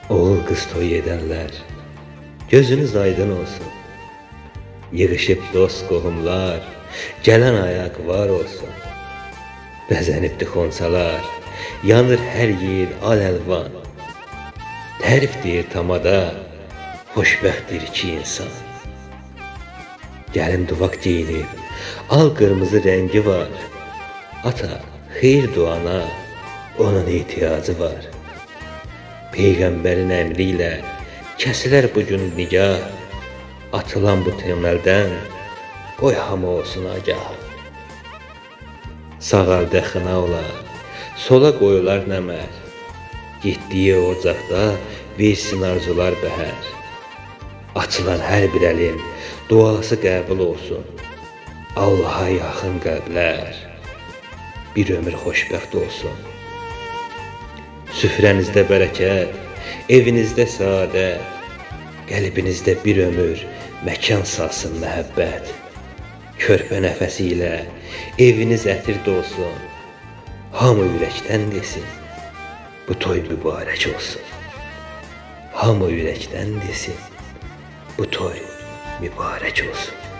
Oğul kız toy edenler, gözünüz aydın olsun. Yığışıp dost qohumlar, gələn ayak var olsun. Bəzənibdi xonsalar, yanır hər yer al-əlvan. Tərif deyir tamada, xoşbəxtdir iki insan. Gəlin duvaq geyinib, al qırmızı rəngi var. Ata, xeyir duana, onun ihtiyacı var. Peyğəmbərin əmri ilə kəsilər bu gün nigah. Atılan bu temeldən qoy hamı olsun agah. Sağ əldə xına olar, sola qoyular nəmər. Getdiyi ocaqda versin arzular bəhər. Açılan hər bir əlin duası qəbul olsun. Allaha yaxın qəlblər bir ömür xoşbəxt olsun. Süfrənizdə bərəkət, evinizdə saadət, qəlbinizdə bir ömür məkan salsın məhəbbət. Körpə nəfəsi ilə eviniz ətir dolsun. Hamı ürəkdən desin, bu toy mübarək olsun. Hamı ürəkdən desin, bu toy mübarək olsun.